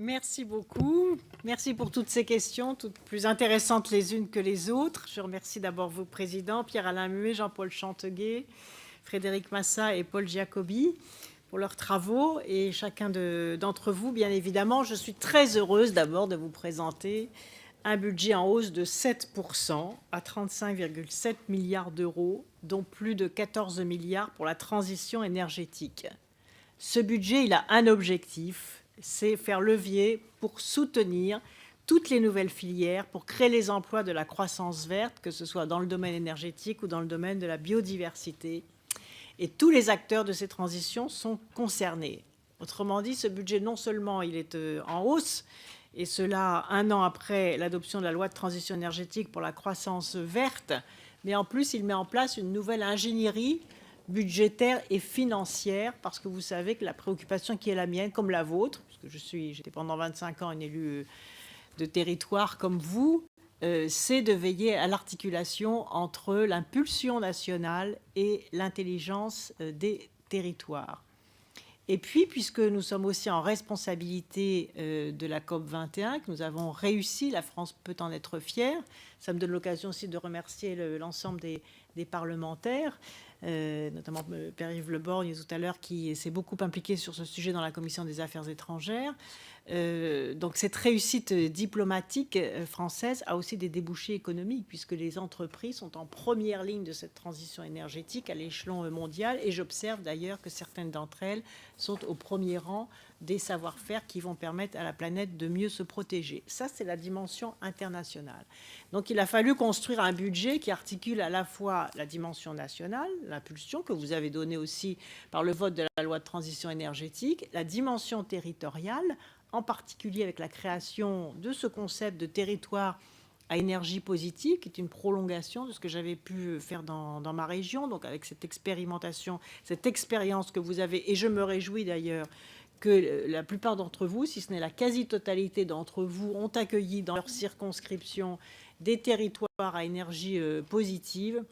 Merci beaucoup. Merci pour toutes ces questions, toutes plus intéressantes les unes que les autres. Je remercie d'abord vos présidents, Pierre-Alain Muet, Jean-Paul Chanteguet, Frédéric Massa et Paul Giacobi, pour leurs travaux. Et chacun d'entre vous, bien évidemment, je suis très heureuse d'abord de vous présenter un budget en hausse de 7% à 35,7 milliards d'euros, dont plus de 14 milliards pour la transition énergétique. Ce budget, il a un objectif, c'est faire levier pour soutenir toutes les nouvelles filières, pour créer les emplois de la croissance verte, que ce soit dans le domaine énergétique ou dans le domaine de la biodiversité. Et tous les acteurs de ces transitions sont concernés. Autrement dit, ce budget, non seulement il est en hausse, et cela un an après l'adoption de la loi de transition énergétique pour la croissance verte, mais en plus, il met en place une nouvelle ingénierie budgétaire et financière, parce que vous savez que la préoccupation qui est la mienne, comme la vôtre, parce que j'étais pendant 25 ans une élue de territoire comme vous, c'est de veiller à l'articulation entre l'impulsion nationale et l'intelligence des territoires. Et puis, puisque nous sommes aussi en responsabilité de la COP21, que nous avons réussi, la France peut en être fière, ça me donne l'occasion aussi de remercier l'ensemble des parlementaires, notamment Pierre-Yves Le Borgne tout à l'heure, qui s'est beaucoup impliqué sur ce sujet dans la Commission des Affaires étrangères. Donc cette réussite diplomatique française a aussi des débouchés économiques, puisque les entreprises sont en première ligne de cette transition énergétique à l'échelon mondial. Et j'observe d'ailleurs que certaines d'entre elles sont au premier rang des savoir-faire qui vont permettre à la planète de mieux se protéger. Ça, c'est la dimension internationale. Donc il a fallu construire un budget qui articule à la fois la dimension nationale, l'impulsion que vous avez donnée aussi par le vote de la loi de transition énergétique, la dimension territoriale, en particulier avec la création de ce concept de territoire à énergie positive, qui est une prolongation de ce que j'avais pu faire dans ma région, donc avec cette expérimentation, cette expérience que vous avez, et je me réjouis d'ailleurs que la plupart d'entre vous, si ce n'est la quasi-totalité d'entre vous, ont accueilli dans leur circonscription des territoires à énergie positive.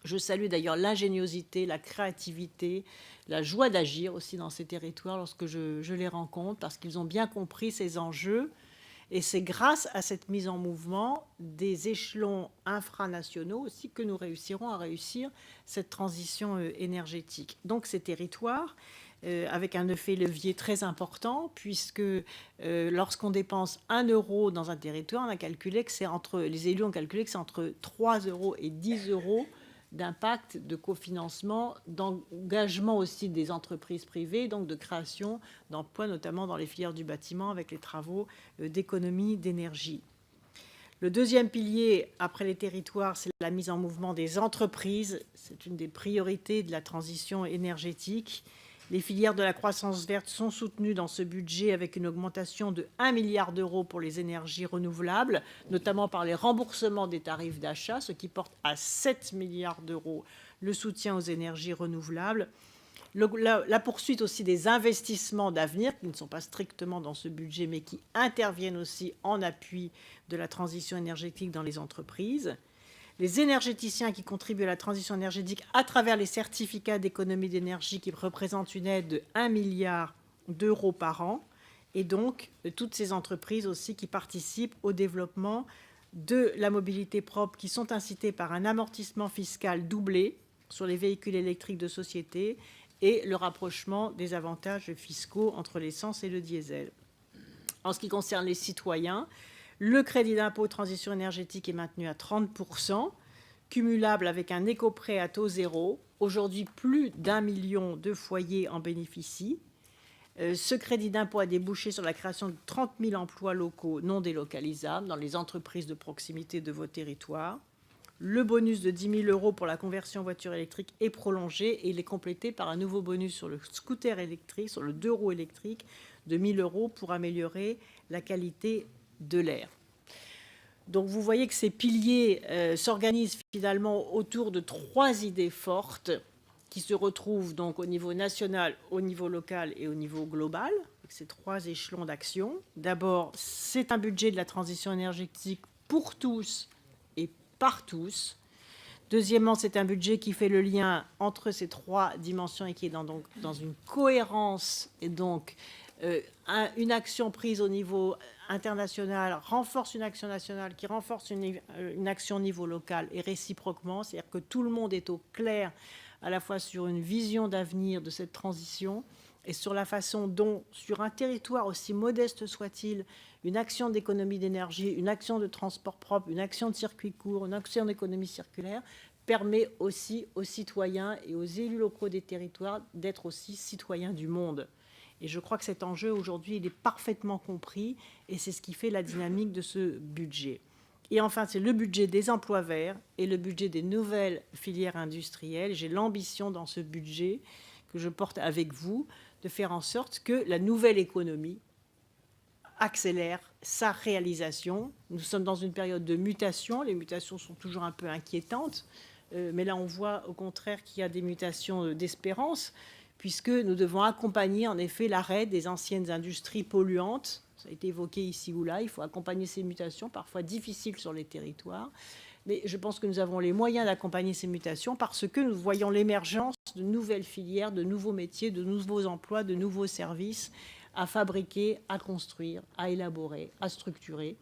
Je salue d'ailleurs l'ingéniosité, la créativité, la joie d'agir aussi dans ces territoires lorsque je les rencontre, parce qu'ils ont bien compris ces enjeux. Et c'est grâce à cette mise en mouvement des échelons infranationaux aussi que nous réussirons à réussir cette transition énergétique. Donc ces territoires, avec un effet levier très important, puisque lorsqu'on dépense 1 euro dans un territoire, on a calculé que les élus ont calculé que c'est entre 3 euros et 10 euros d'impact de cofinancement, d'engagement aussi des entreprises privées, donc de création d'emplois, notamment dans les filières du bâtiment, avec les travaux d'économie d'énergie. Le deuxième pilier, après les territoires, c'est la mise en mouvement des entreprises. C'est une des priorités de la transition énergétique. Les filières de la croissance verte sont soutenues dans ce budget avec une augmentation de 1 milliard d'euros pour les énergies renouvelables, notamment par les remboursements des tarifs d'achat, ce qui porte à 7 milliards d'euros le soutien aux énergies renouvelables. La poursuite aussi des investissements d'avenir, qui ne sont pas strictement dans ce budget, mais qui interviennent aussi en appui de la transition énergétique dans les entreprises. Les énergéticiens qui contribuent à la transition énergétique à travers les certificats d'économie d'énergie qui représentent une aide de 1 milliard d'euros par an. Et donc, toutes ces entreprises aussi qui participent au développement de la mobilité propre, qui sont incitées par un amortissement fiscal doublé sur les véhicules électriques de société et le rapprochement des avantages fiscaux entre l'essence et le diesel. En ce qui concerne les citoyens, le crédit d'impôt transition énergétique est maintenu à 30%, cumulable avec un éco-prêt à taux zéro. Aujourd'hui, plus d'1 million de foyers en bénéficient. Ce crédit d'impôt a débouché sur la création de 30 000 emplois locaux non délocalisables dans les entreprises de proximité de vos territoires. Le bonus de 10 000 euros pour la conversion voiture électrique est prolongé et il est complété par un nouveau bonus sur le scooter électrique, sur le 2 roues électrique, de 1 000 euros pour améliorer la qualité de l'air. Donc vous voyez que ces piliers s'organisent finalement autour de 3 idées fortes qui se retrouvent donc au niveau national, au niveau local et au niveau global, avec ces 3 échelons d'action. D'abord, c'est un budget de la transition énergétique pour tous et par tous. Deuxièmement, c'est un budget qui fait le lien entre ces 3 dimensions et qui est dans une cohérence et donc une action prise au niveau international renforce une action nationale qui renforce une action au niveau local et réciproquement, c'est-à-dire que tout le monde est au clair à la fois sur une vision d'avenir de cette transition et sur la façon dont, sur un territoire aussi modeste soit-il, une action d'économie d'énergie, une action de transport propre, une action de circuit court, une action d'économie circulaire permet aussi aux citoyens et aux élus locaux des territoires d'être aussi citoyens du monde. Et je crois que cet enjeu, aujourd'hui, il est parfaitement compris et c'est ce qui fait la dynamique de ce budget. Et enfin, c'est le budget des emplois verts et le budget des nouvelles filières industrielles. J'ai l'ambition dans ce budget que je porte avec vous de faire en sorte que la nouvelle économie accélère sa réalisation. Nous sommes dans une période de mutation. Les mutations sont toujours un peu inquiétantes, mais là, on voit au contraire qu'il y a des mutations d'espérance, puisque nous devons accompagner en effet l'arrêt des anciennes industries polluantes. Ça a été évoqué ici ou là. Il faut accompagner ces mutations, parfois difficiles sur les territoires. Mais je pense que nous avons les moyens d'accompagner ces mutations parce que nous voyons l'émergence de nouvelles filières, de nouveaux métiers, de nouveaux emplois, de nouveaux services à fabriquer, à construire, à élaborer, à structurer.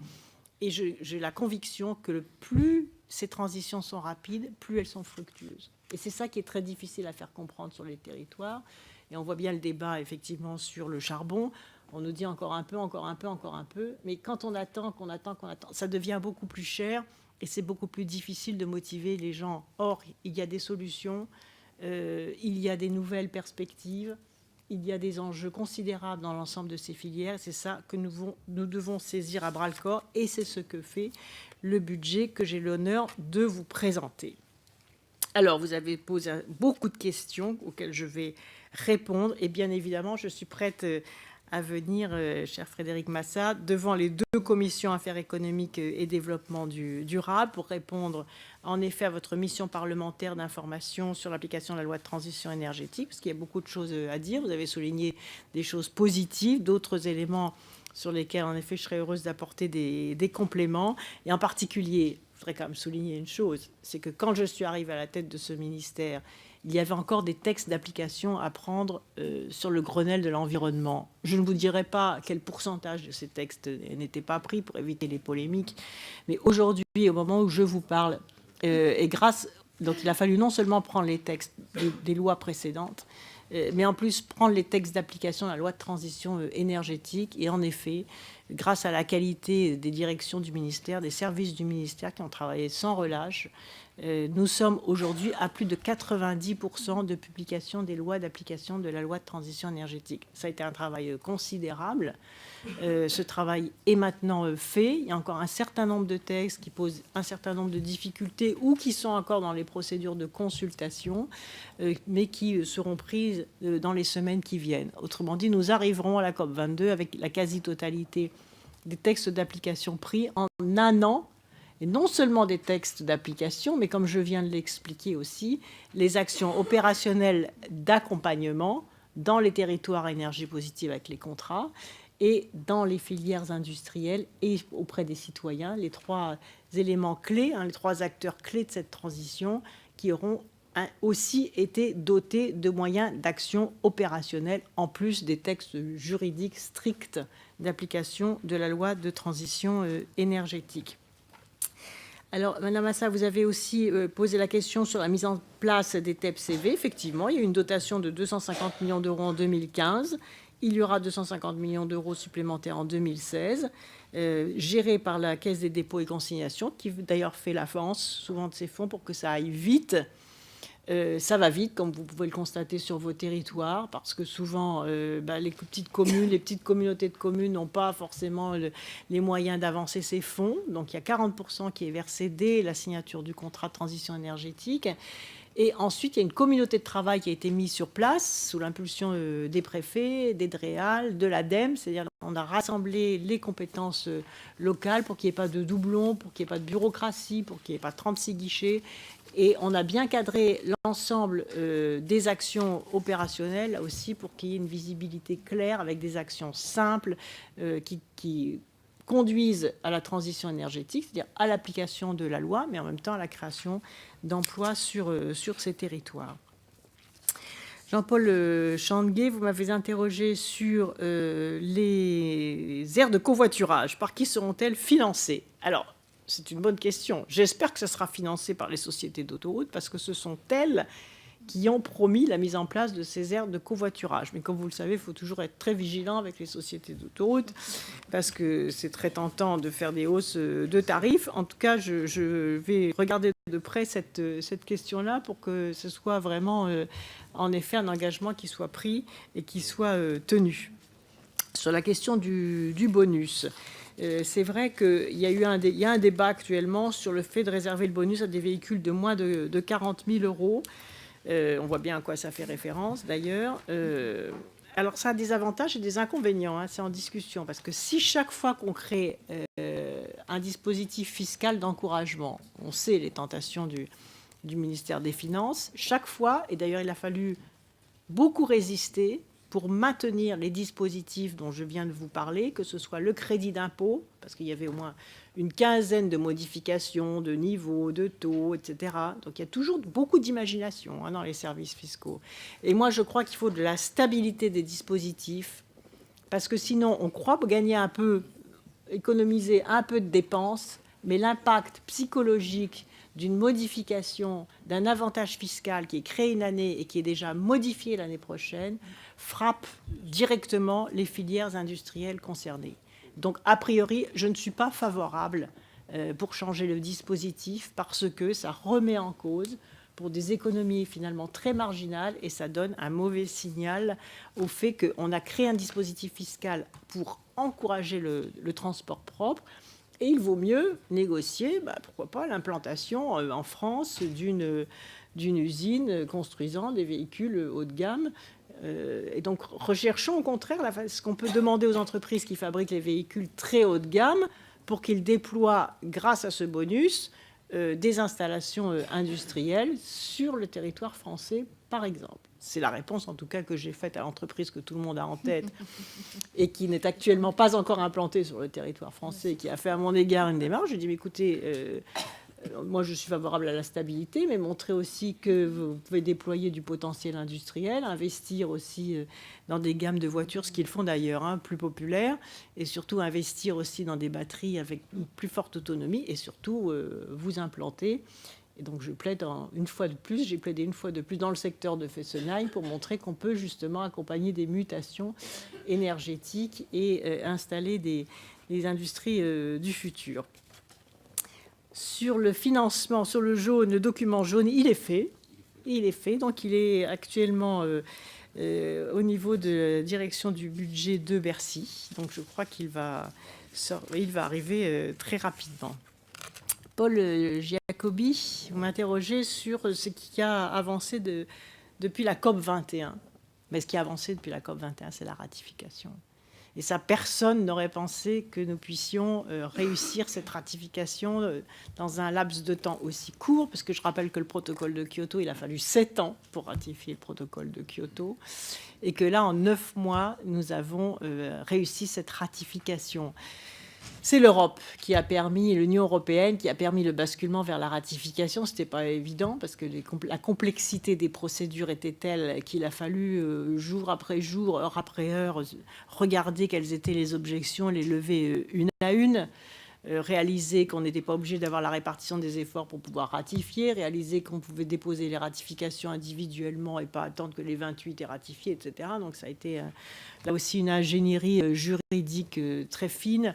Et j'ai la conviction que plus ces transitions sont rapides, plus elles sont fructueuses. Et c'est ça qui est très difficile à faire comprendre sur les territoires. Et on voit bien le débat, effectivement, sur le charbon. On nous dit encore un peu, encore un peu, encore un peu. Mais quand on attend, qu'on attend, qu'on attend, ça devient beaucoup plus cher et c'est beaucoup plus difficile de motiver les gens. Or, il y a des solutions, il y a des nouvelles perspectives, il y a des enjeux considérables dans l'ensemble de ces filières. C'est ça que nous devons saisir à bras-le-corps et c'est ce que fait le budget que j'ai l'honneur de vous présenter. Alors, vous avez posé beaucoup de questions auxquelles je vais répondre. Et bien évidemment, je suis prête à venir, cher Frédéric Massa, devant les deux commissions Affaires économiques et développement durable pour répondre en effet à votre mission parlementaire d'information sur l'application de la loi de transition énergétique, parce qu'il y a beaucoup de choses à dire. Vous avez souligné des choses positives, d'autres éléments sur lesquels, en effet, je serais heureuse d'apporter des compléments. Et en particulier, je voudrais quand même souligner une chose, c'est que quand je suis arrivée à la tête de ce ministère, il y avait encore des textes d'application à prendre sur le Grenelle de l'environnement. Je ne vous dirai pas quel pourcentage de ces textes n'étaient pas pris pour éviter les polémiques, mais aujourd'hui, au moment où je vous parle, donc il a fallu non seulement prendre les textes des lois précédentes, mais en plus prendre les textes d'application de la loi de transition énergétique. Et en effet, grâce à la qualité des directions du ministère, des services du ministère qui ont travaillé sans relâche, nous sommes aujourd'hui à plus de 90% de publication des lois d'application de la loi de transition énergétique. Ça a été un travail considérable. Ce travail est maintenant fait. Il y a encore un certain nombre de textes qui posent un certain nombre de difficultés ou qui sont encore dans les procédures de consultation, mais qui seront prises dans les semaines qui viennent. Autrement dit, nous arriverons à la COP22 avec la quasi-totalité des textes d'application pris en un an. Et non seulement des textes d'application, mais comme je viens de l'expliquer aussi, les actions opérationnelles d'accompagnement dans les territoires à énergie positive avec les contrats et dans les filières industrielles et auprès des citoyens, les trois éléments clés, les trois acteurs clés de cette transition qui auront aussi été dotés de moyens d'action opérationnelle en plus des textes juridiques stricts d'application de la loi de transition énergétique. Alors, Madame Massa, vous avez aussi posé la question sur la mise en place des TEPCV. Effectivement, il y a eu une dotation de 250 millions d'euros en 2015. Il y aura 250 millions d'euros supplémentaires en 2016, gérés par la Caisse des dépôts et consignations, qui d'ailleurs fait l'avance souvent de ces fonds pour que ça aille vite. Ça va vite, comme vous pouvez le constater sur vos territoires, parce que souvent, les petites communes, les petites communautés de communes n'ont pas forcément les moyens d'avancer ces fonds. Donc, il y a 40% qui est versé dès la signature du contrat de transition énergétique. Et ensuite, il y a une communauté de travail qui a été mise sur place sous l'impulsion des préfets, des DREAL, de l'ADEME. C'est-à-dire qu'on a rassemblé les compétences locales pour qu'il n'y ait pas de doublons, pour qu'il n'y ait pas de bureaucratie, pour qu'il n'y ait pas 36 guichets. Et on a bien cadré l'ensemble des actions opérationnelles, là aussi, pour qu'il y ait une visibilité claire avec des actions simples qui conduisent à la transition énergétique, c'est-à-dire à l'application de la loi, mais en même temps à la création d'emplois sur ces territoires. Jean-Paul Chanteguet, vous m'avez interrogé sur les aires de covoiturage. Par qui seront-elles financées? Alors, c'est une bonne question. J'espère que ça sera financé par les sociétés d'autoroutes parce que ce sont elles qui ont promis la mise en place de ces aires de covoiturage. Mais comme vous le savez, il faut toujours être très vigilant avec les sociétés d'autoroutes parce que c'est très tentant de faire des hausses de tarifs. En tout cas, je vais regarder de près cette question-là pour que ce soit vraiment, en effet, un engagement qui soit pris et qui soit tenu. Sur la question du bonus, c'est vrai qu'il y a un débat actuellement sur le fait de réserver le bonus à des véhicules de moins de 40 000 euros. On voit bien à quoi ça fait référence, d'ailleurs. Alors, ça a des avantages et des inconvénients, hein, c'est en discussion. Parce que si chaque fois qu'on crée un dispositif fiscal d'encouragement, on sait les tentations du ministère des Finances, chaque fois, et d'ailleurs il a fallu beaucoup résister pour maintenir les dispositifs dont je viens de vous parler, que ce soit le crédit d'impôt, parce qu'il y avait au moins une quinzaine de modifications, de niveaux, de taux, etc. Donc il y a toujours beaucoup d'imagination dans les services fiscaux. Et moi, je crois qu'il faut de la stabilité des dispositifs, parce que sinon, on croit gagner un peu, économiser un peu de dépenses, mais l'impact psychologique d'une modification, d'un avantage fiscal qui est créé une année et qui est déjà modifié l'année prochaine, frappe directement les filières industrielles concernées. Donc, a priori, je ne suis pas favorable pour changer le dispositif parce que ça remet en cause pour des économies finalement très marginales et ça donne un mauvais signal au fait qu'on a créé un dispositif fiscal pour encourager le transport propre. Et il vaut mieux négocier, pourquoi pas, l'implantation en France d'une usine construisant des véhicules haut de gamme. Et donc, recherchons au contraire ce qu'on peut demander aux entreprises qui fabriquent les véhicules très haut de gamme pour qu'ils déploient, grâce à ce bonus, des installations industrielles sur le territoire français, par exemple. C'est la réponse, en tout cas, que j'ai faite à l'entreprise que tout le monde a en tête et qui n'est actuellement pas encore implantée sur le territoire français, qui a fait à mon égard une démarche. Je dis, mais écoutez, moi, je suis favorable à la stabilité, mais montrer aussi que vous pouvez déployer du potentiel industriel, investir aussi dans des gammes de voitures, ce qu'ils font d'ailleurs, plus populaires, et surtout investir aussi dans des batteries avec une plus forte autonomie, et surtout vous implanter. Et donc, je plaide une fois de plus, j'ai plaidé une fois de plus dans le secteur de Fessenheim pour montrer qu'on peut justement accompagner des mutations énergétiques et installer des industries du futur. Sur le financement, sur le document jaune, il est fait. Donc, il est actuellement au niveau de la direction du budget de Bercy. Donc, je crois qu'il va arriver très rapidement. Paul Giacobi, vous m'interrogez sur ce qui a avancé depuis la COP 21. Mais ce qui a avancé depuis la COP 21, c'est la ratification. Et ça, personne n'aurait pensé que nous puissions réussir cette ratification dans un laps de temps aussi court, parce que je rappelle que le protocole de Kyoto, il a fallu 7 ans pour ratifier le protocole de Kyoto, et que là, en 9 mois, nous avons réussi cette ratification. C'est l'Europe qui a permis, l'Union européenne, qui a permis le basculement vers la ratification. Ce n'était pas évident parce que la complexité des procédures était telle qu'il a fallu, jour après jour, heure après heure, regarder quelles étaient les objections, les lever une à une, réaliser qu'on n'était pas obligé d'avoir la répartition des efforts pour pouvoir ratifier, réaliser qu'on pouvait déposer les ratifications individuellement et pas attendre que les 28 aient ratifié, etc. Donc ça a été là aussi une ingénierie juridique très fine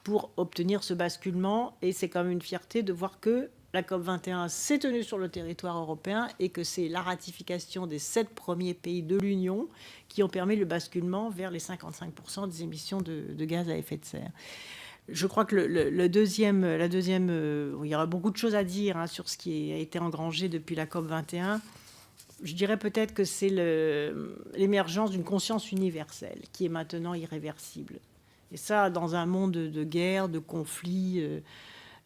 pour obtenir ce basculement. Et c'est quand même une fierté de voir que la COP21 s'est tenue sur le territoire européen et que c'est la ratification des 7 premiers pays de l'Union qui ont permis le basculement vers les 55% des émissions de gaz à effet de serre. Je crois que la deuxième, il y aura beaucoup de choses à dire sur ce qui a été engrangé depuis la COP21. Je dirais peut-être que c'est l'émergence d'une conscience universelle qui est maintenant irréversible. Et ça, dans un monde de guerre, de conflits,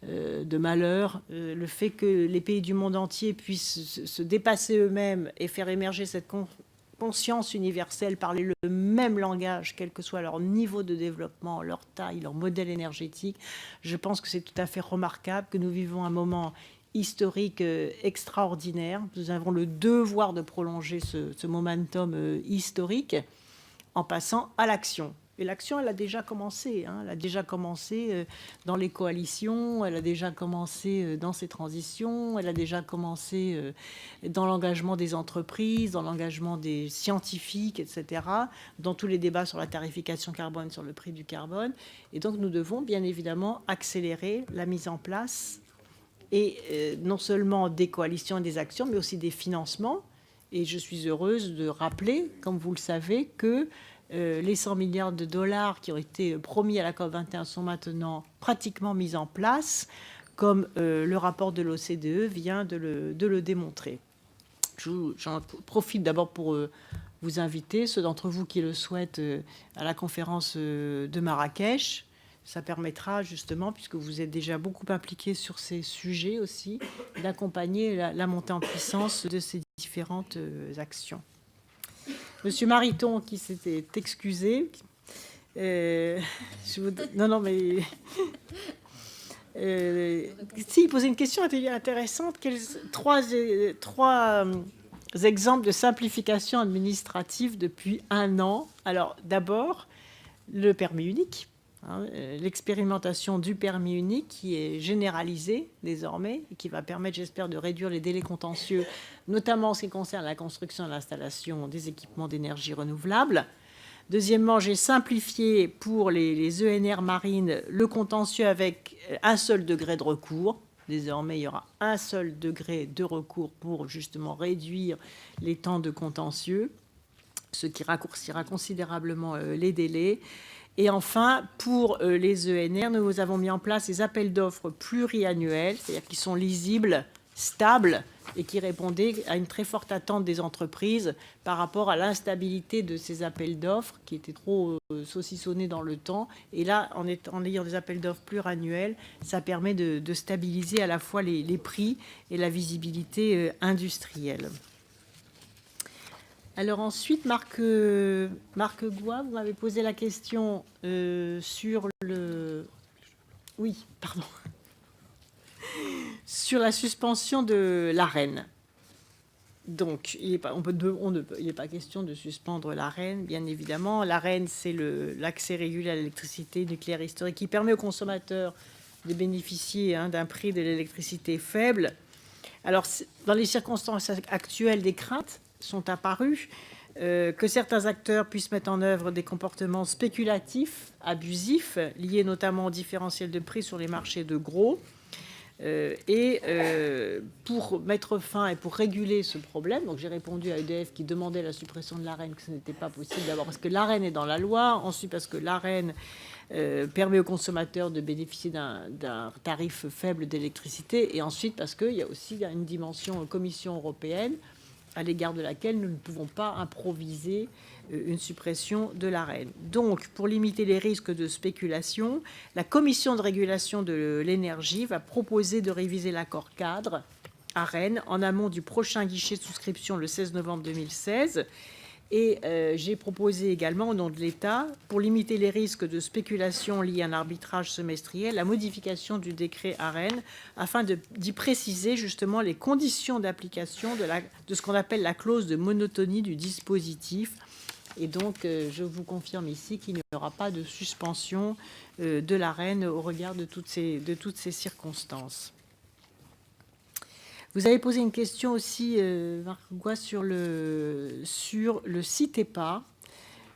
de malheurs, le fait que les pays du monde entier puissent se dépasser eux-mêmes et faire émerger cette conscience universelle, parler le même langage, quel que soit leur niveau de développement, leur taille, leur modèle énergétique, je pense que c'est tout à fait remarquable, que nous vivons un moment historique extraordinaire. Nous avons le devoir de prolonger ce momentum historique en passant à l'action. Et l'action, elle a déjà commencé. Elle a déjà commencé dans les coalitions, elle a déjà commencé dans ces transitions, elle a déjà commencé dans l'engagement des entreprises, dans l'engagement des scientifiques, etc., dans tous les débats sur la tarification carbone, sur le prix du carbone. Et donc, nous devons bien évidemment accélérer la mise en place, et non seulement des coalitions et des actions, mais aussi des financements. Et je suis heureuse de rappeler, comme vous le savez, que les 100 milliards de dollars qui ont été promis à la COP21 sont maintenant pratiquement mis en place, comme le rapport de l'OCDE vient de le démontrer. J'en profite d'abord pour vous inviter, ceux d'entre vous qui le souhaitent, à la conférence de Marrakech. Ça permettra justement, puisque vous êtes déjà beaucoup impliqués sur ces sujets aussi, d'accompagner la montée en puissance de ces différentes actions. Monsieur Mariton, qui s'était excusé, non, mais si, il posait une question intéressante. Trois exemples de simplification administrative depuis 1 an. Alors, d'abord, le permis unique. L'expérimentation du permis unique qui est généralisée désormais et qui va permettre, j'espère, de réduire les délais contentieux, notamment en ce qui concerne la construction et l'installation des équipements d'énergie renouvelable. Deuxièmement, j'ai simplifié pour les ENR marines le contentieux avec un seul degré de recours. Désormais, il y aura un seul degré de recours pour justement réduire les temps de contentieux, ce qui raccourcira considérablement les délais. Et enfin, pour les ENR, nous avons mis en place des appels d'offres pluriannuels, c'est-à-dire qui sont lisibles, stables, et qui répondaient à une très forte attente des entreprises par rapport à l'instabilité de ces appels d'offres qui étaient trop saucissonnés dans le temps. Et là, en ayant des appels d'offres pluriannuels, ça permet de stabiliser à la fois les prix et la visibilité industrielle. Alors ensuite, Marc Goua, vous m'avez posé la question sur le... Oui, pardon. Sur la suspension de l'Arenh. Donc, il n'est pas question de suspendre l'Arenh, bien évidemment. L'Arenh, c'est l'accès régulé à l'électricité nucléaire historique qui permet aux consommateurs de bénéficier d'un prix de l'électricité faible. Alors, dans les circonstances actuelles, des craintes sont apparues, que certains acteurs puissent mettre en œuvre des comportements spéculatifs, abusifs, liés notamment au différentiel de prix sur les marchés de gros. Pour mettre fin et pour réguler ce problème, donc j'ai répondu à EDF qui demandait la suppression de l'Arenh, que ce n'était pas possible, d'abord parce que l'Arenh est dans la loi, ensuite parce que l'Arenh permet aux consommateurs de bénéficier d'un tarif faible d'électricité, et ensuite parce qu'il y a aussi une dimension Commission européenne à l'égard de laquelle nous ne pouvons pas improviser une suppression de l'Arenh. Donc, pour limiter les risques de spéculation, la Commission de régulation de l'énergie va proposer de réviser l'accord cadre Arenh en amont du prochain guichet de souscription le 16 novembre 2016. Et j'ai proposé également, au nom de l'État, pour limiter les risques de spéculation liés à un arbitrage semestriel, la modification du décret Arenh afin d'y préciser justement les conditions d'application de ce qu'on appelle la clause de monotonie du dispositif. Et donc, je vous confirme ici qu'il n'y aura pas de suspension de l'Arenh au regard de toutes ces circonstances. Vous avez posé une question aussi, Marc Goua, sur le CITEPA.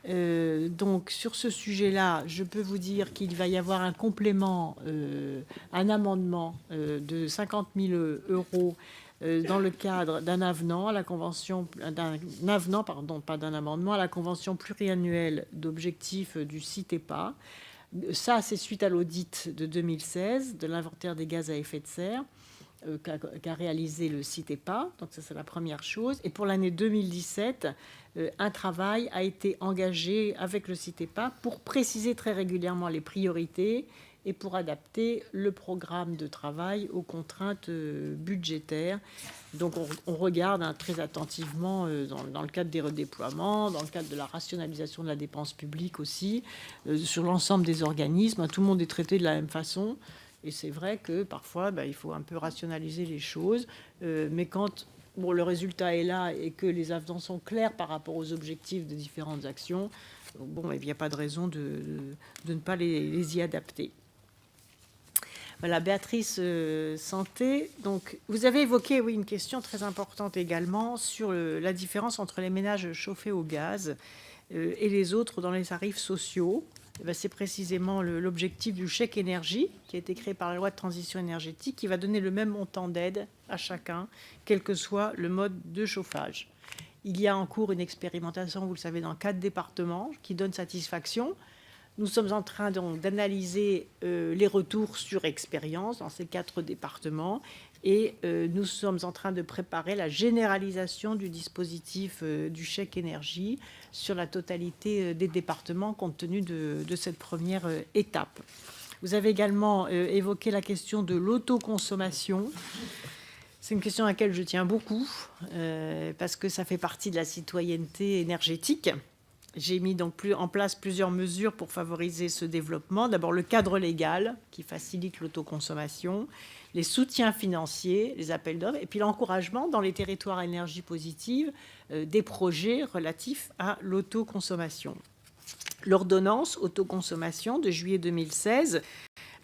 Donc, sur ce sujet-là, je peux vous dire qu'il va y avoir un complément, un amendement de 50 000 € dans le cadre d'un avenant à la convention, pas d'un amendement, à la convention pluriannuelle d'objectifs du CITEPA. Ça, c'est suite à l'audit de 2016 de l'inventaire des gaz à effet de serre qu'a réalisé le CITEPA. Donc ça, c'est la première chose. Et pour l'année 2017, un travail a été engagé avec le CITEPA pour préciser très régulièrement les priorités et pour adapter le programme de travail aux contraintes budgétaires. Donc on regarde très attentivement dans le cadre des redéploiements, dans le cadre de la rationalisation de la dépense publique aussi, sur l'ensemble des organismes. Tout le monde est traité de la même façon. Et c'est vrai que parfois, il faut un peu rationaliser les choses. Mais quand le résultat est là et que les avenants sont clairs par rapport aux objectifs de différentes actions, il n'y a pas de raison de ne pas les y adapter. Voilà, Béatrice Santé. Donc, vous avez évoqué, oui, une question très importante également sur la différence entre les ménages chauffés au gaz et les autres dans les tarifs sociaux. C'est précisément l'objectif du chèque énergie qui a été créé par la loi de transition énergétique, qui va donner le même montant d'aide à chacun, quel que soit le mode de chauffage. Il y a en cours une expérimentation, vous le savez, dans 4 départements qui donne satisfaction. Nous sommes en train d'analyser les retours sur expérience dans ces 4 départements et nous sommes en train de préparer la généralisation du dispositif du chèque énergie sur la totalité des départements compte tenu de cette première étape. Vous avez également évoqué la question de l'autoconsommation. C'est une question à laquelle je tiens beaucoup parce que ça fait partie de la citoyenneté énergétique. J'ai mis donc en place plusieurs mesures pour favoriser ce développement. D'abord, le cadre légal qui facilite l'autoconsommation, les soutiens financiers, les appels d'offres, et puis l'encouragement dans les territoires à énergie positive des projets relatifs à l'autoconsommation. L'ordonnance autoconsommation de juillet 2016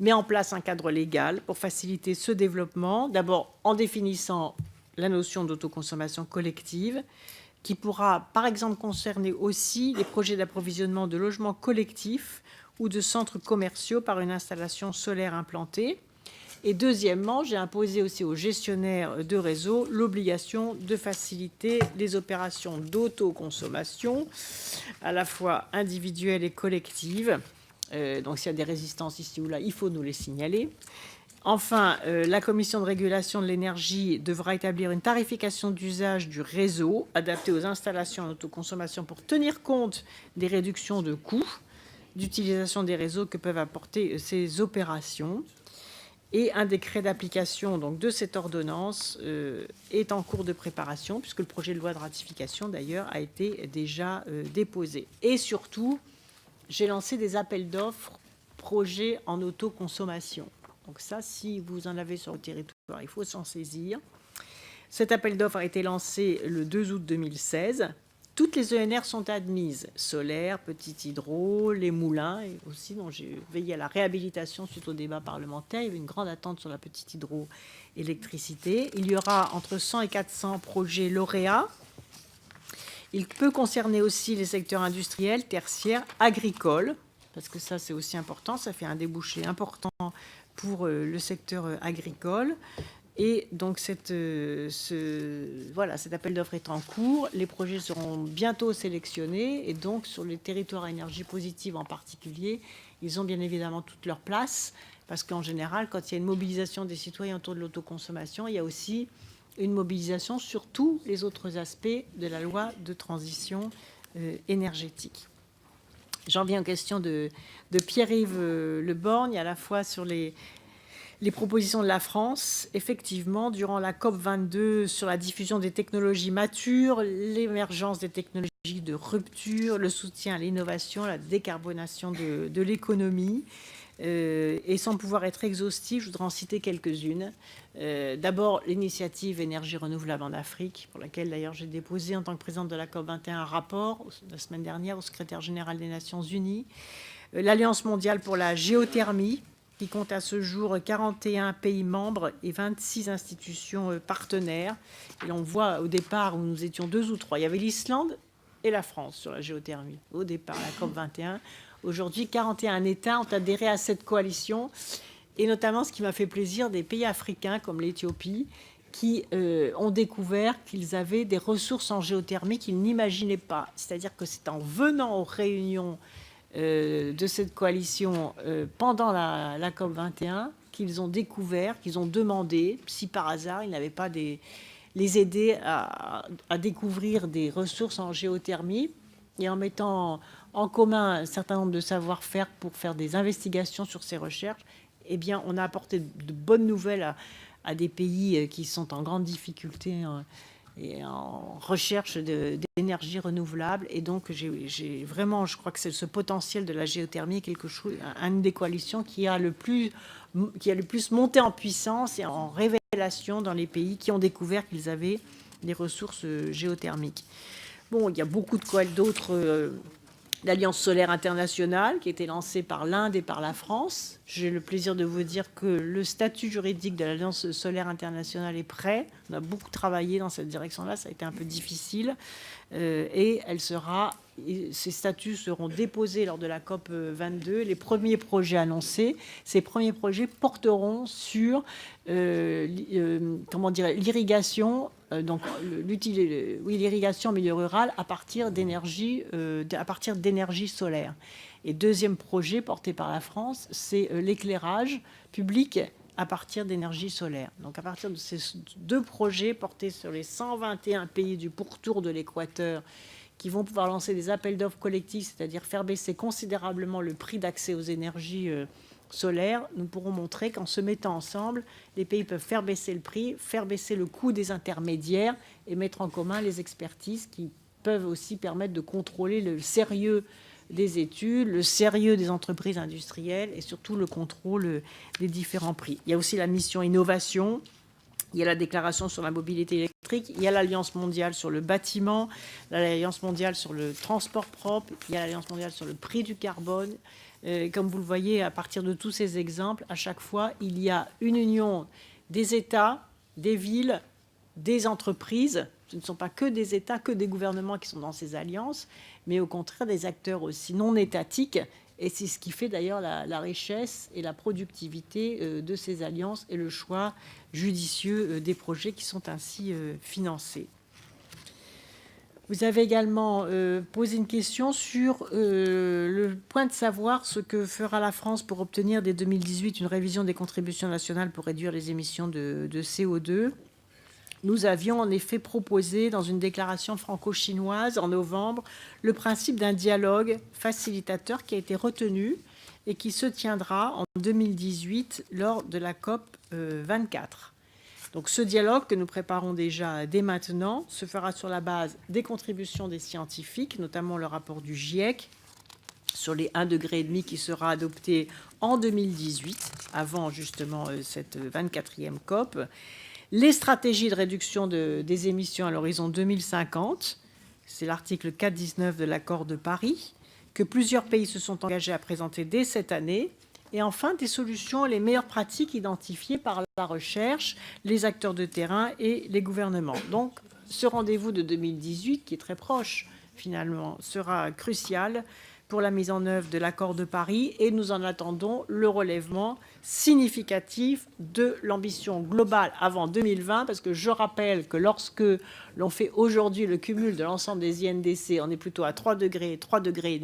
met en place un cadre légal pour faciliter ce développement, d'abord en définissant la notion d'autoconsommation collective, qui pourra, par exemple, concerner aussi les projets d'approvisionnement de logements collectifs ou de centres commerciaux par une installation solaire implantée. Et deuxièmement, j'ai imposé aussi aux gestionnaires de réseau l'obligation de faciliter les opérations d'autoconsommation, à la fois individuelles et collectives. Donc, s'il y a des résistances ici ou là, il faut nous les signaler. Enfin, la Commission de régulation de l'énergie devra établir une tarification d'usage du réseau adaptée aux installations en autoconsommation pour tenir compte des réductions de coûts d'utilisation des réseaux que peuvent apporter ces opérations. Et un décret d'application de cette ordonnance est en cours de préparation, puisque le projet de loi de ratification, d'ailleurs, a été déjà déposé. Et surtout, j'ai lancé des appels d'offres projets en autoconsommation. Donc ça, si vous en avez sur le territoire, il faut s'en saisir. Cet appel d'offres a été lancé le 2 août 2016. Toutes les ENR sont admises, solaire, petit hydro, les moulins, et aussi dont j'ai veillé à la réhabilitation suite au débat parlementaire. Il y avait une grande attente sur la petite hydroélectricité. Il y aura entre 100 et 400 projets lauréats. Il peut concerner aussi les secteurs industriels, tertiaires, agricoles, parce que ça, c'est aussi important. Ça fait un débouché important pour le secteur agricole. Et donc, cet appel d'offres est en cours. Les projets seront bientôt sélectionnés. Et donc, sur les territoires à énergie positive en particulier, ils ont bien évidemment toute leur place. Parce qu'en général, quand il y a une mobilisation des citoyens autour de l'autoconsommation, il y a aussi une mobilisation sur tous les autres aspects de la loi de transition énergétique. J'en viens aux questions de Pierre-Yves Le Borgne, à la fois sur les propositions de la France. Effectivement, durant la COP22 sur la diffusion des technologies matures, l'émergence des technologies de rupture, le soutien à l'innovation, la décarbonation de l'économie. Et sans pouvoir être exhaustif, je voudrais en citer quelques-unes. D'abord, l'initiative énergie renouvelable en Afrique, pour laquelle d'ailleurs j'ai déposé en tant que présidente de la COP21 un rapport la semaine dernière au secrétaire général des Nations Unies. L'Alliance mondiale pour la géothermie, qui compte à ce jour 41 pays membres et 26 institutions partenaires. Et on voit au départ où nous étions 2 ou 3, il y avait l'Islande et la France sur la géothermie, au départ, la COP21. Aujourd'hui, 41 États ont adhéré à cette coalition, et notamment, ce qui m'a fait plaisir, des pays africains comme l'Éthiopie, qui ont découvert qu'ils avaient des ressources en géothermie qu'ils n'imaginaient pas. C'est-à-dire que c'est en venant aux réunions de cette coalition pendant la COP21 qu'ils ont découvert, qu'ils ont demandé, si par hasard, ils n'avaient pas les aider à découvrir des ressources en géothermie, et en mettant en commun un certain nombre de savoir-faire pour faire des investigations sur ces recherches, eh bien, on a apporté de bonnes nouvelles à des pays qui sont en grande difficulté et en recherche d'énergie renouvelable. Et donc, j'ai vraiment, je crois que c'est ce potentiel de la géothermie, quelque chose, une des coalitions qui a le plus monté en puissance et en révélation dans les pays qui ont découvert qu'ils avaient des ressources géothermiques. Bon, il y a beaucoup d'autres l'Alliance solaire internationale qui a été lancée par l'Inde et par la France. J'ai le plaisir de vous dire que le statut juridique de l'Alliance solaire internationale est prêt. On a beaucoup travaillé dans cette direction-là, ça a été un peu difficile. Et ces statuts seront déposés lors de la COP 22. Les premiers projets annoncés, ces premiers projets porteront sur l'irrigation, l'irrigation en milieu rural à partir d'énergie solaire. Et deuxième projet porté par la France, c'est l'éclairage public à partir d'énergie solaire. Donc à partir de ces deux projets portés sur les 121 pays du pourtour de l'équateur qui vont pouvoir lancer des appels d'offres collectifs, c'est-à-dire faire baisser considérablement le prix d'accès aux énergies solaires, nous pourrons montrer qu'en se mettant ensemble, les pays peuvent faire baisser le prix, faire baisser le coût des intermédiaires et mettre en commun les expertises qui peuvent aussi permettre de contrôler le sérieux des études, le sérieux des entreprises industrielles et surtout le contrôle des différents prix. Il y a aussi la mission innovation, il y a la déclaration sur la mobilité électrique, il y a l'Alliance mondiale sur le bâtiment, l'Alliance mondiale sur le transport propre, il y a l'Alliance mondiale sur le prix du carbone. Comme vous le voyez, à partir de tous ces exemples, à chaque fois, il y a une union des États, des villes, des entreprises. Ce ne sont pas que des États, que des gouvernements qui sont dans ces alliances, mais au contraire des acteurs aussi non étatiques. Et c'est ce qui fait d'ailleurs la richesse et la productivité de ces alliances et le choix judicieux des projets qui sont ainsi financés. Vous avez également posé une question sur le point de savoir ce que fera la France pour obtenir dès 2018 une révision des contributions nationales pour réduire les émissions de CO2. Nous avions en effet proposé dans une déclaration franco-chinoise en novembre le principe d'un dialogue facilitateur qui a été retenu et qui se tiendra en 2018 lors de la COP 24. Donc ce dialogue que nous préparons déjà dès maintenant se fera sur la base des contributions des scientifiques, notamment le rapport du GIEC sur les 1,5 degré qui sera adopté en 2018, avant justement cette 24e COP, les stratégies de réduction des émissions à l'horizon 2050, c'est l'article 4.19 de l'accord de Paris, que plusieurs pays se sont engagés à présenter dès cette année, et enfin des solutions et les meilleures pratiques identifiées par la recherche, les acteurs de terrain et les gouvernements. Donc ce rendez-vous de 2018, qui est très proche finalement, sera crucial pour la mise en œuvre de l'accord de Paris, et nous en attendons le relèvement significatif de l'ambition globale avant 2020, parce que je rappelle que lorsque l'on fait aujourd'hui le cumul de l'ensemble des INDC, on est plutôt à 3 degrés, 3,5 degrés.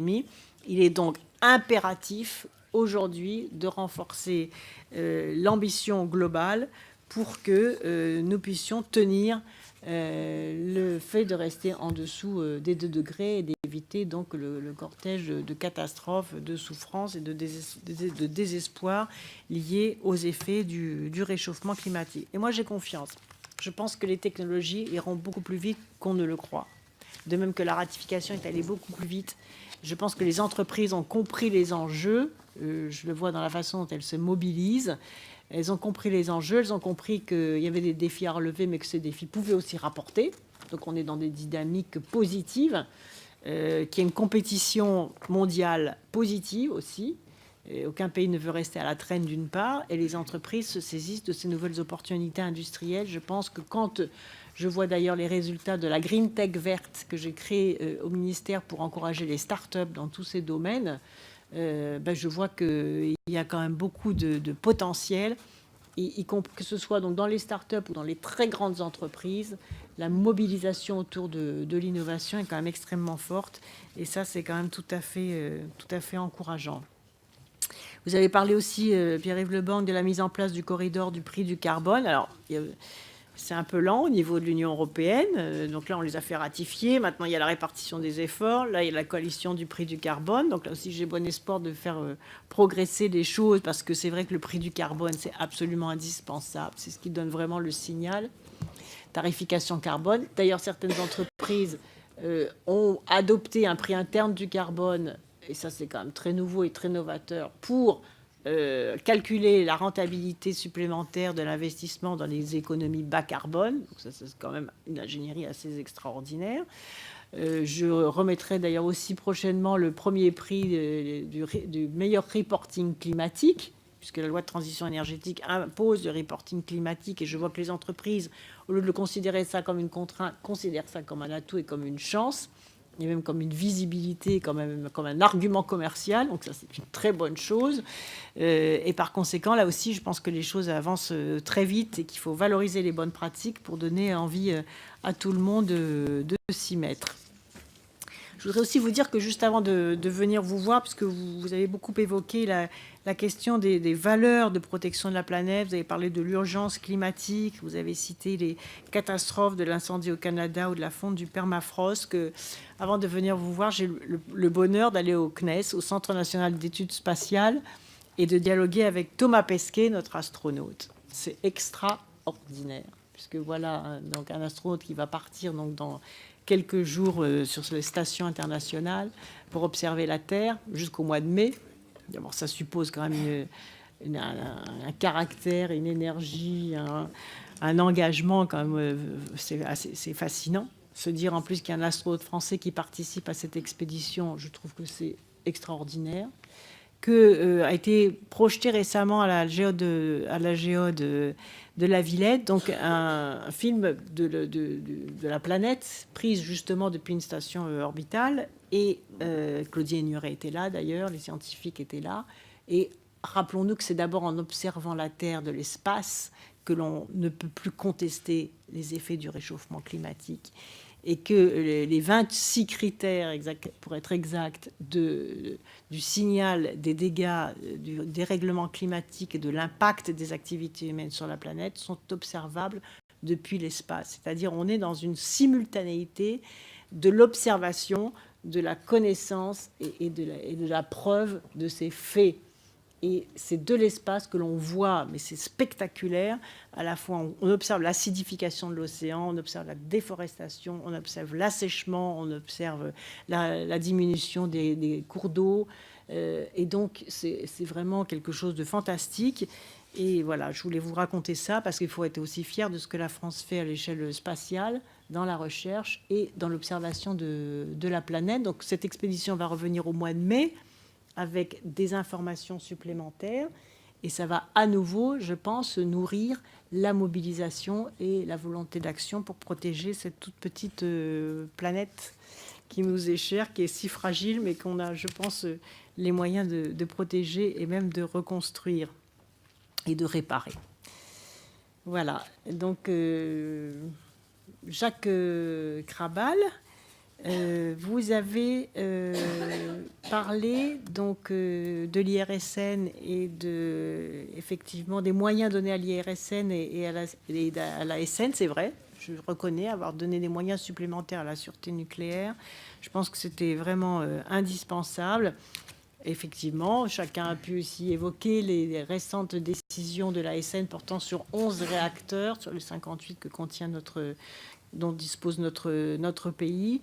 Il est donc impératif aujourd'hui de renforcer l'ambition globale pour que nous puissions tenir le fait de rester en dessous des 2 degrés et d'éviter donc le cortège de catastrophes, de souffrances et de désespoir liés aux effets du réchauffement climatique. Et moi, j'ai confiance. Je pense que les technologies iront beaucoup plus vite qu'on ne le croit. De même que la ratification est allée beaucoup plus vite. Je pense que les entreprises ont compris les enjeux. Je le vois dans la façon dont elles se mobilisent. Elles ont compris les enjeux, elles ont compris qu'il y avait des défis à relever, mais que ces défis pouvaient aussi rapporter. Donc on est dans des dynamiques positives, qu'il y a une compétition mondiale positive aussi. Et aucun pays ne veut rester à la traîne d'une part, et les entreprises se saisissent de ces nouvelles opportunités industrielles. Je pense que quand je vois d'ailleurs les résultats de la Green Tech verte que j'ai créée au ministère pour encourager les start-up dans tous ces domaines, je vois qu'il y a quand même beaucoup de potentiel, que ce soit donc dans les start-up ou dans les très grandes entreprises. La mobilisation autour de l'innovation est quand même extrêmement forte, et ça, c'est quand même tout à fait encourageant. Vous avez parlé aussi, Pierre-Yves Lebanc, de la mise en place du corridor du prix du carbone. Alors, c'est un peu lent au niveau de l'Union européenne. Donc là, on les a fait ratifier. Maintenant, il y a la répartition des efforts. Là, il y a la coalition du prix du carbone. Donc là aussi, j'ai bon espoir de faire progresser les choses, parce que c'est vrai que le prix du carbone, c'est absolument indispensable. C'est ce qui donne vraiment le signal. tarification carbone. D'ailleurs, certaines entreprises ont adopté un prix interne du carbone, et ça c'est quand même très nouveau et très novateur, pour calculer la rentabilité supplémentaire de l'investissement dans les économies bas carbone. Donc ça, c'est quand même une ingénierie assez extraordinaire. Je remettrai d'ailleurs aussi prochainement le premier prix du meilleur reporting climatique, puisque la loi de transition énergétique impose le reporting climatique, et je vois que les entreprises, au lieu de le considérer ça comme une contrainte, considèrent ça comme un atout et comme une chance, et même comme une visibilité, comme un argument commercial. Donc ça, c'est une très bonne chose. Et par conséquent, là aussi, je pense que les choses avancent très vite et qu'il faut valoriser les bonnes pratiques pour donner envie à tout le monde de s'y mettre. Je voudrais aussi vous dire que juste avant de venir vous voir, puisque vous avez beaucoup évoqué la question des valeurs de protection de la planète, vous avez parlé de l'urgence climatique, vous avez cité les catastrophes de l'incendie au Canada ou de la fonte du permafrost, que avant de venir vous voir, j'ai le bonheur d'aller au CNES, au Centre national d'études spatiales, et de dialoguer avec Thomas Pesquet, notre astronaute. C'est extraordinaire, puisque voilà donc un astronaute qui va partir donc dans quelques jours sur les stations internationales pour observer la Terre jusqu'au mois de mai. D'abord, ça suppose quand même un caractère, une énergie, un engagement quand même. C'est fascinant. Se dire en plus qu'il y a un astronaute français qui participe à cette expédition, je trouve que c'est extraordinaire. A été projeté récemment à la géode de la Villette, donc un film de la planète, prise justement depuis une station orbitale. Et Claudie Ignoret était là d'ailleurs, les scientifiques étaient là. Et rappelons-nous que c'est d'abord en observant la Terre de l'espace que l'on ne peut plus contester les effets du réchauffement climatique. Et que les 26 critères, pour être exact, du signal des dégâts, du dérèglement climatique et de l'impact des activités humaines sur la planète sont observables depuis l'espace. C'est-à-dire on est dans une simultanéité de l'observation, de la connaissance et de la preuve de ces faits. Et c'est de l'espace que l'on voit, mais c'est spectaculaire. À la fois, on observe l'acidification de l'océan, on observe la déforestation, on observe l'assèchement, on observe la diminution des cours d'eau. Et donc, c'est vraiment quelque chose de fantastique. Et voilà, je voulais vous raconter ça parce qu'il faut être aussi fier de ce que la France fait à l'échelle spatiale, dans la recherche et dans l'observation de la planète. Donc, cette expédition va revenir au mois de mai, avec des informations supplémentaires. Et ça va à nouveau, je pense, nourrir la mobilisation et la volonté d'action pour protéger cette toute petite planète qui nous est chère, qui est si fragile, mais qu'on a, je pense, les moyens de protéger et même de reconstruire et de réparer. Voilà. Donc, Jacques Krabal, vous avez parlé donc de l'IRSN et effectivement des moyens donnés à l'IRSN et à la SN, c'est vrai. Je reconnais avoir donné des moyens supplémentaires à la sûreté nucléaire. Je pense que c'était vraiment indispensable. Effectivement, chacun a pu aussi évoquer les récentes décisions de la SN portant sur 11 réacteurs, sur les 58 que contient dont dispose notre pays.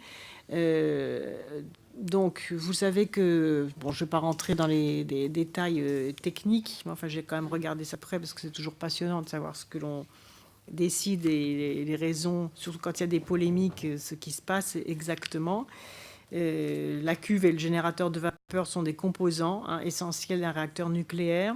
Donc, vous savez que, bon, je ne vais pas rentrer dans les détails techniques, mais enfin, j'ai quand même regardé ça de près parce que c'est toujours passionnant de savoir ce que l'on décide et les raisons, surtout quand il y a des polémiques, ce qui se passe exactement. La cuve et le générateur de vapeur sont des composants essentiels d'un réacteur nucléaire.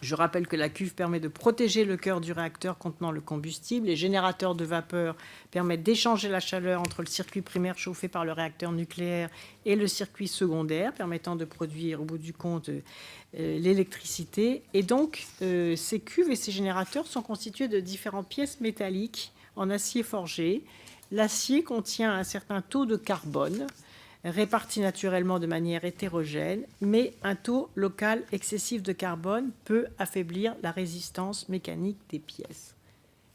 Je rappelle que la cuve permet de protéger le cœur du réacteur contenant le combustible. Les générateurs de vapeur permettent d'échanger la chaleur entre le circuit primaire chauffé par le réacteur nucléaire et le circuit secondaire, permettant de produire au bout du compte l'électricité. Et donc, ces cuves et ces générateurs sont constitués de différentes pièces métalliques en acier forgé. L'acier contient un certain taux de carbone, répartis naturellement de manière hétérogène, mais un taux local excessif de carbone peut affaiblir la résistance mécanique des pièces.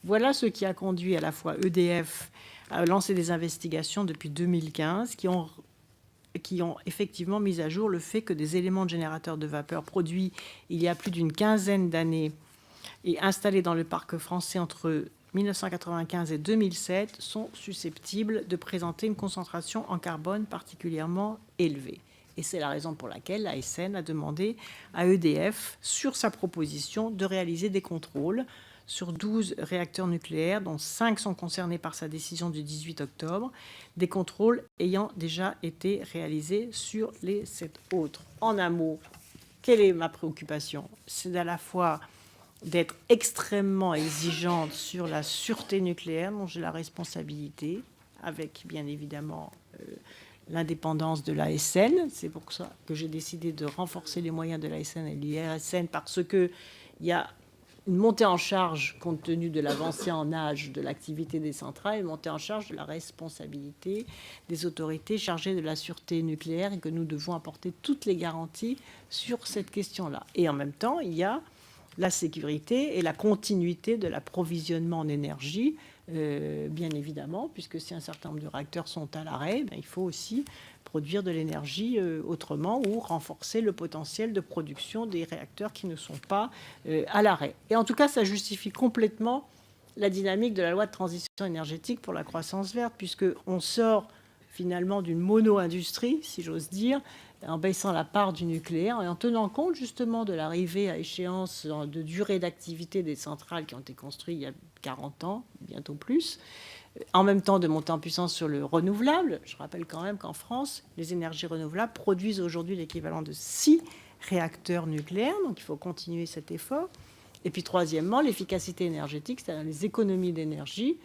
Voilà ce qui a conduit à la fois EDF à lancer des investigations depuis 2015 qui ont effectivement mis à jour le fait que des éléments de générateurs de vapeur produits il y a plus d'une quinzaine d'années et installés dans le parc français entre 1995 et 2007 sont susceptibles de présenter une concentration en carbone particulièrement élevée. Et c'est la raison pour laquelle l'ASN a demandé à EDF, sur sa proposition, de réaliser des contrôles sur 12 réacteurs nucléaires, dont 5 sont concernés par sa décision du 18 octobre, des contrôles ayant déjà été réalisés sur les 7 autres. En un mot, quelle est ma préoccupation? C'est à la fois d'être extrêmement exigeante sur la sûreté nucléaire, dont j'ai la responsabilité, avec bien évidemment l'indépendance de l'ASN. C'est pour ça que j'ai décidé de renforcer les moyens de l'ASN et de l'IRSN, parce qu'il y a une montée en charge, compte tenu de l'avancée en âge de l'activité des centrales, une montée en charge de la responsabilité des autorités chargées de la sûreté nucléaire, et que nous devons apporter toutes les garanties sur cette question-là. Et en même temps, il y a la sécurité et la continuité de l'approvisionnement en énergie, bien évidemment, puisque si un certain nombre de réacteurs sont à l'arrêt, il faut aussi produire de l'énergie autrement, ou renforcer le potentiel de production des réacteurs qui ne sont pas à l'arrêt. Et en tout cas, ça justifie complètement la dynamique de la loi de transition énergétique pour la croissance verte, puisqu'on sort finalement d'une mono-industrie, si j'ose dire, en baissant la part du nucléaire et en tenant compte justement de l'arrivée à échéance de durée d'activité des centrales qui ont été construites il y a 40 ans, bientôt plus, en même temps de monter en puissance sur le renouvelable. Je rappelle quand même qu'en France, les énergies renouvelables produisent aujourd'hui l'équivalent de 6 réacteurs nucléaires, donc il faut continuer cet effort. Et puis troisièmement, l'efficacité énergétique, c'est-à-dire les économies d'énergie.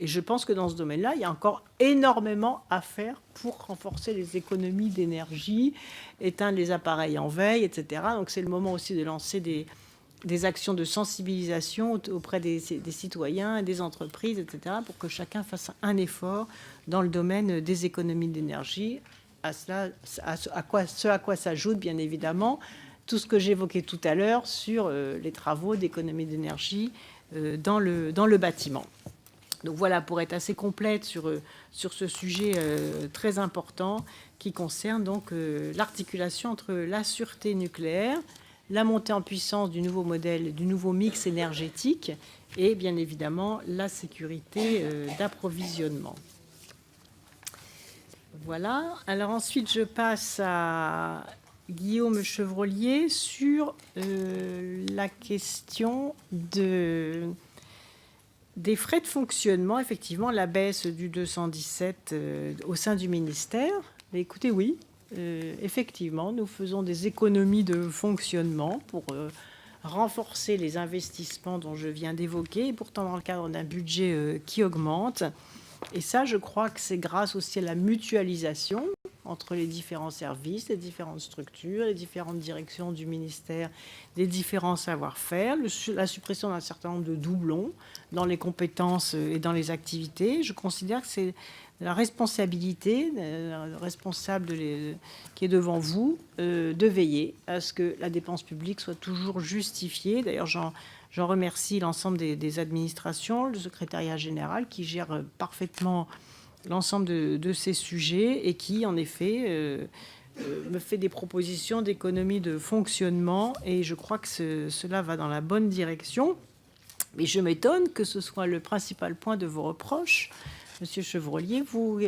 Et je pense que dans ce domaine-là, il y a encore énormément à faire pour renforcer les économies d'énergie, éteindre les appareils en veille, etc. Donc c'est le moment aussi de lancer des actions de sensibilisation auprès des citoyens et des entreprises, etc., pour que chacun fasse un effort dans le domaine des économies d'énergie. Ce à quoi s'ajoute bien évidemment tout ce que j'évoquais tout à l'heure sur les travaux d'économie d'énergie dans le bâtiment. Donc voilà, pour être assez complète sur ce sujet très important qui concerne donc l'articulation entre la sûreté nucléaire, la montée en puissance du nouveau modèle, du nouveau mix énergétique et bien évidemment la sécurité d'approvisionnement. Voilà. Alors ensuite, je passe à Guillaume Chevrollier sur la question des frais de fonctionnement, effectivement, la baisse du 217 au sein du ministère. Mais écoutez, oui, effectivement, nous faisons des économies de fonctionnement pour renforcer les investissements dont je viens d'évoquer, et pourtant dans le cadre d'un budget qui augmente. Et ça, je crois que c'est grâce aussi à la mutualisation entre les différents services, les différentes structures, les différentes directions du ministère, les différents savoir-faire, la suppression d'un certain nombre de doublons dans les compétences et dans les activités. Je considère que c'est la responsabilité responsable qui est devant vous de veiller à ce que la dépense publique soit toujours justifiée. D'ailleurs, j'en remercie l'ensemble des administrations, le secrétariat général qui gère parfaitement l'ensemble de ces sujets et qui, en effet, me fait des propositions d'économie de fonctionnement, et je crois que cela va dans la bonne direction. Mais je m'étonne que ce soit le principal point de vos reproches, Monsieur Chevrollier, vous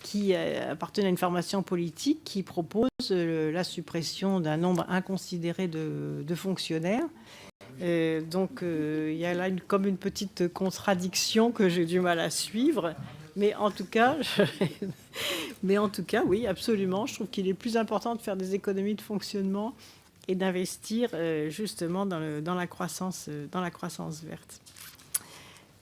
qui appartenez à une formation politique qui propose la suppression d'un nombre inconsidéré de fonctionnaires. Donc il y a là comme une petite contradiction que j'ai du mal à suivre. Mais en tout cas, oui, absolument. Je trouve qu'il est plus important de faire des économies de fonctionnement et d'investir justement dans la croissance verte.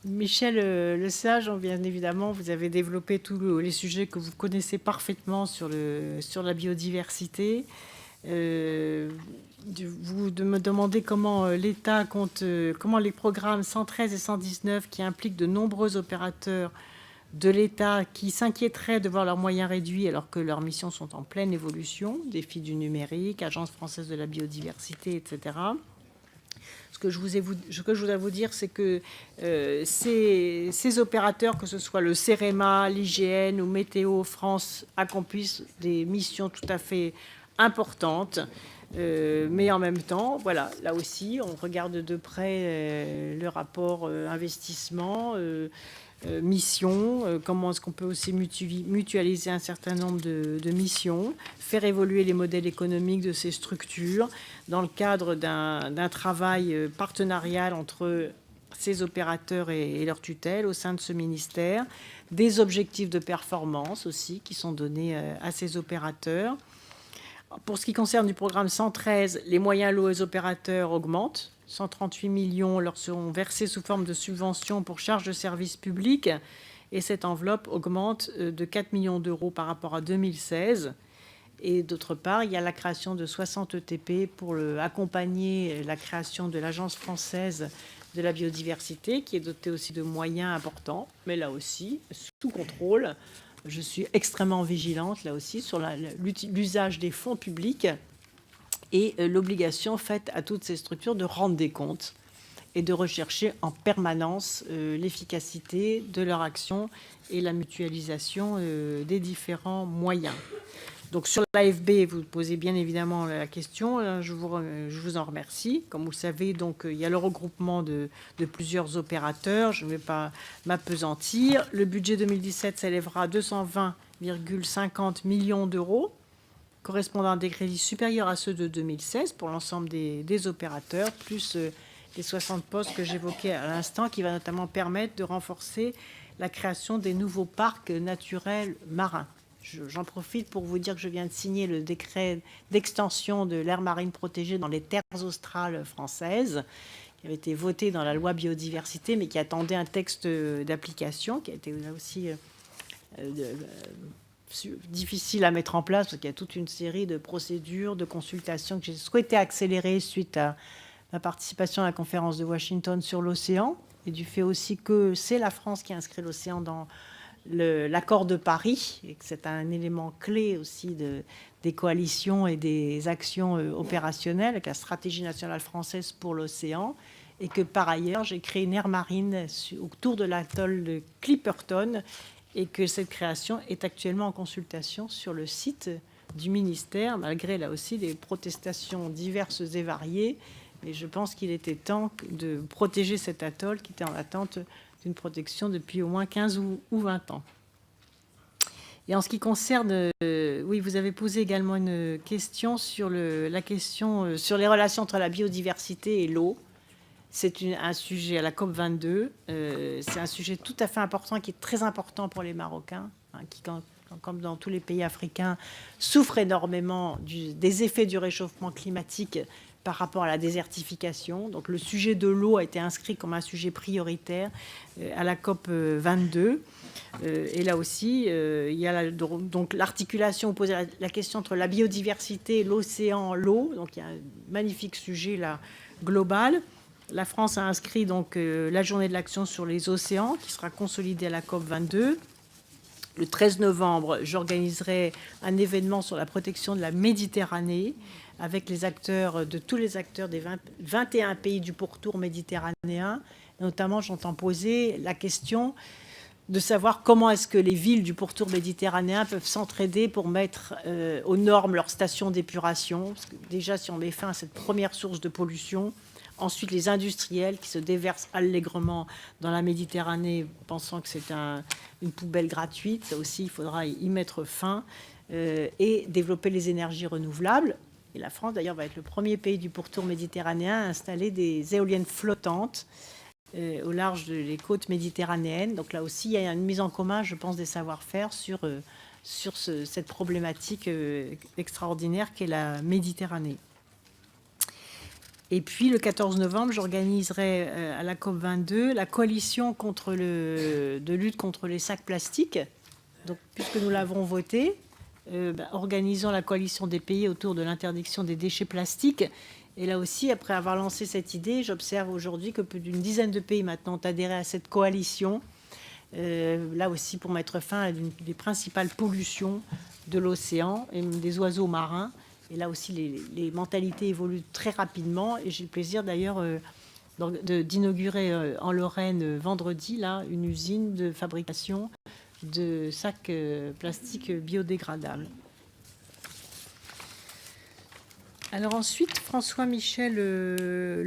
Michel Lesage, bien évidemment, vous avez développé tous les sujets que vous connaissez parfaitement sur la biodiversité. Vous me demandez comment l'État compte, comment les programmes 113 et 119 qui impliquent de nombreux opérateurs de l'État qui s'inquiéteraient de voir leurs moyens réduits alors que leurs missions sont en pleine évolution, défis du numérique, Agence française de la biodiversité, etc. Ce que je voudrais vous dire, c'est que ces opérateurs, que ce soit le CEREMA, l'IGN ou Météo France, accomplissent des missions tout à fait importantes Mais en même temps, voilà, là aussi, on regarde de près le rapport investissement, mission, comment est-ce qu'on peut aussi mutualiser un certain nombre de missions, faire évoluer les modèles économiques de ces structures dans le cadre d'un travail partenarial entre ces opérateurs et leurs tutelles au sein de ce ministère, des objectifs de performance aussi qui sont donnés à ces opérateurs. Pour ce qui concerne du programme 113, les moyens alloués aux opérateurs augmentent. 138 millions leur seront versés sous forme de subventions pour charges de service public et cette enveloppe augmente de 4 millions d'euros par rapport à 2016. Et d'autre part, il y a la création de 60 ETP pour accompagner la création de l'Agence française de la biodiversité, qui est dotée aussi de moyens importants, mais là aussi, sous contrôle. Je suis extrêmement vigilante, là aussi, sur l'usage des fonds publics et l'obligation faite à toutes ces structures de rendre des comptes et de rechercher en permanence l'efficacité de leur action et la mutualisation des différents moyens. Donc sur l'AFB, vous posez bien évidemment la question, je vous en remercie. Comme vous le savez, donc, il y a le regroupement de plusieurs opérateurs, je ne vais pas m'appesantir. Le budget 2017 s'élèvera à 220,50 millions d'euros, correspondant à des crédits supérieurs à ceux de 2016 pour l'ensemble des opérateurs, plus les 60 postes que j'évoquais à l'instant, qui va notamment permettre de renforcer la création des nouveaux parcs naturels marins. J'en profite pour vous dire que je viens de signer le décret d'extension de l'aire marine protégée dans les terres australes françaises, qui avait été voté dans la loi biodiversité, mais qui attendait un texte d'application, qui a été là aussi difficile à mettre en place, parce qu'il y a toute une série de procédures, de consultations que j'ai souhaité accélérer suite à ma participation à la conférence de Washington sur l'océan, et du fait aussi que c'est la France qui a inscrit l'océan dans l'accord de Paris, et que c'est un élément clé aussi des coalitions et des actions opérationnelles, avec la stratégie nationale française pour l'océan, et que par ailleurs, j'ai créé une aire marine autour de l'atoll de Clipperton, et que cette création est actuellement en consultation sur le site du ministère, malgré là aussi des protestations diverses et variées. Et je pense qu'il était temps de protéger cet atoll qui était en attente d'une protection depuis au moins 15 ou 20 ans. Et en ce qui concerne, oui, vous avez posé également une question sur la question sur les relations entre la biodiversité et l'eau. C'est un sujet à la COP22. C'est un sujet tout à fait important, qui est très important pour les Marocains, qui, comme dans tous les pays africains, souffrent énormément des effets du réchauffement climatique par rapport à la désertification. Donc le sujet de l'eau a été inscrit comme un sujet prioritaire à la COP 22. Et là aussi, il y a donc l'articulation, vous posez la question entre la biodiversité, l'océan, l'eau. Donc il y a un magnifique sujet là global. La France a inscrit donc la journée de l'action sur les océans, qui sera consolidée à la COP 22. Le 13 novembre, j'organiserai un événement sur la protection de la Méditerranée, avec les acteurs tous les acteurs des 21 pays du pourtour méditerranéen. Notamment, j'entends poser la question de savoir comment est-ce que les villes du pourtour méditerranéen peuvent s'entraider pour mettre aux normes leurs stations d'épuration. Parce que déjà, si on met fin à cette première source de pollution, ensuite les industriels qui se déversent allègrement dans la Méditerranée, pensant que c'est une poubelle gratuite, ça aussi, il faudra y mettre fin, et développer les énergies renouvelables. Et la France, d'ailleurs, va être le premier pays du pourtour méditerranéen à installer des éoliennes flottantes au large des côtes méditerranéennes. Donc là aussi, il y a une mise en commun, je pense, des savoir-faire sur cette problématique extraordinaire qu'est la Méditerranée. Et puis, le 14 novembre, j'organiserai à la COP22 la coalition de lutte contre les sacs plastiques. Donc, puisque nous l'avons voté, organisons la coalition des pays autour de l'interdiction des déchets plastiques. Et là aussi, après avoir lancé cette idée, j'observe aujourd'hui que plus d'une dizaine de pays maintenant ont adhéré à cette coalition. Là aussi, pour mettre fin à une des principales pollutions de l'océan et des oiseaux marins. Et là aussi, les mentalités évoluent très rapidement. Et j'ai le plaisir d'ailleurs d'inaugurer en Lorraine vendredi là, une usine de fabrication de sacs plastiques biodégradables. Alors ensuite, François-Michel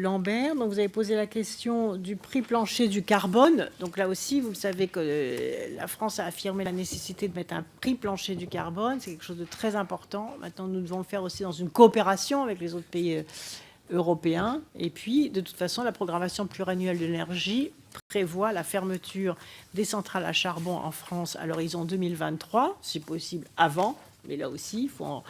Lambert, donc vous avez posé la question du prix plancher du carbone. Donc là aussi, vous savez que la France a affirmé la nécessité de mettre un prix plancher du carbone. C'est quelque chose de très important. Maintenant, nous devons le faire aussi dans une coopération avec les autres pays européens. Et puis, de toute façon, la programmation pluriannuelle de l'énergie prévoit la fermeture des centrales à charbon en France à l'horizon 2023, si possible avant. Mais là aussi, il faut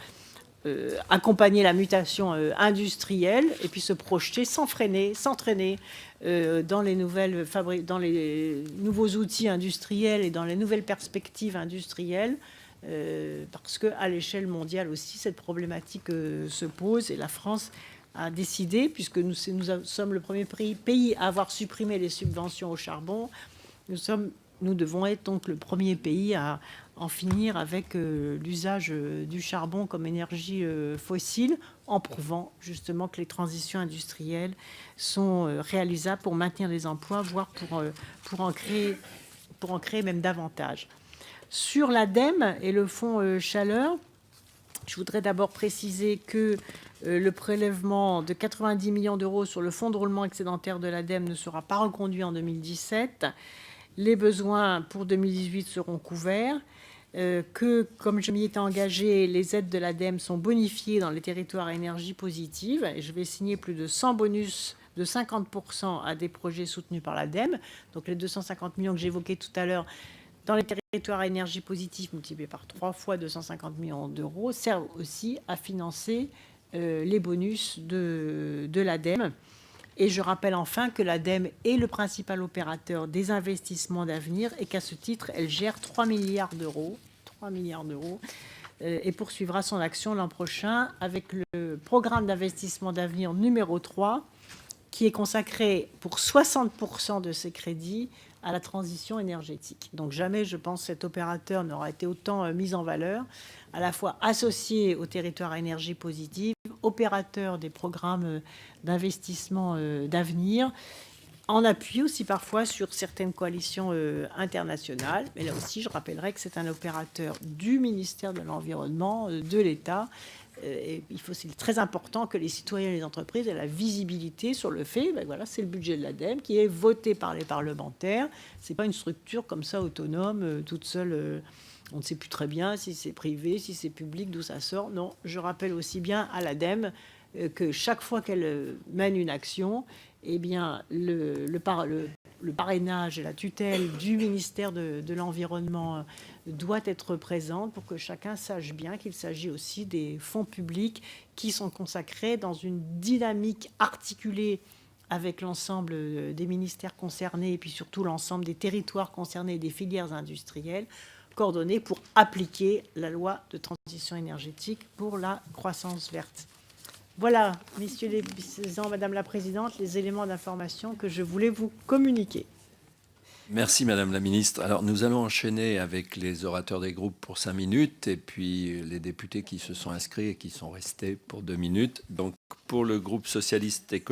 accompagner la mutation industrielle et puis se projeter sans freiner, sans traîner dans les nouveaux outils industriels et dans les nouvelles perspectives industrielles, parce qu'à l'échelle mondiale aussi, cette problématique se pose et la France a décidé, puisque nous sommes le premier pays à avoir supprimé les subventions au charbon, nous devons être donc le premier pays à en finir avec l'usage du charbon comme énergie fossile, en prouvant justement que les transitions industrielles sont réalisables pour maintenir les emplois, voire pour en créer même davantage. Sur l'ADEME et le fonds chaleur, je voudrais d'abord préciser que le prélèvement de 90 millions d'euros sur le fonds de roulement excédentaire de l'ADEME ne sera pas reconduit en 2017. Les besoins pour 2018 seront couverts. Que, comme je m'y étais engagée, les aides de l'ADEME sont bonifiées dans les territoires à énergie positive. Et je vais signer plus de 100 bonus de 50% à des projets soutenus par l'ADEME. Donc les 250 millions que j'évoquais tout à l'heure dans les territoires à énergie positive multipliés par 3 fois 250 millions d'euros servent aussi à financer les bonus de l'ADEME. Et je rappelle enfin que l'ADEME est le principal opérateur des investissements d'avenir et qu'à ce titre, elle gère 3 milliards d'euros et poursuivra son action l'an prochain avec le programme d'investissement d'avenir numéro 3 qui est consacré pour 60% de ses crédits à la transition énergétique. Donc jamais, je pense, cet opérateur n'aura été autant mis en valeur, à la fois associé au territoire à énergie positive, opérateur des programmes d'investissement d'avenir, en appui aussi parfois sur certaines coalitions internationales. Mais là aussi, je rappellerai que c'est un opérateur du ministère de l'Environnement, de l'État. Et c'est très important que les citoyens et les entreprises aient la visibilité sur le fait, voilà, c'est le budget de l'ADEME qui est voté par les parlementaires. Ce n'est pas une structure comme ça autonome, toute seule. On ne sait plus très bien si c'est privé, si c'est public, d'où ça sort. Non, je rappelle aussi bien à l'ADEME que chaque fois qu'elle mène une action, eh bien, le parrainage et la tutelle du ministère de l'Environnement doit être présente pour que chacun sache bien qu'il s'agit aussi des fonds publics qui sont consacrés dans une dynamique articulée avec l'ensemble des ministères concernés et puis surtout l'ensemble des territoires concernés et des filières industrielles coordonnées pour appliquer la loi de transition énergétique pour la croissance verte. Voilà, messieurs les présidents, madame la présidente, les éléments d'information que je voulais vous communiquer. Merci Madame la Ministre. Alors nous allons enchaîner avec les orateurs des groupes pour 5 minutes et puis les députés qui se sont inscrits et qui sont restés pour 2 minutes. Donc pour le groupe socialiste écologiste,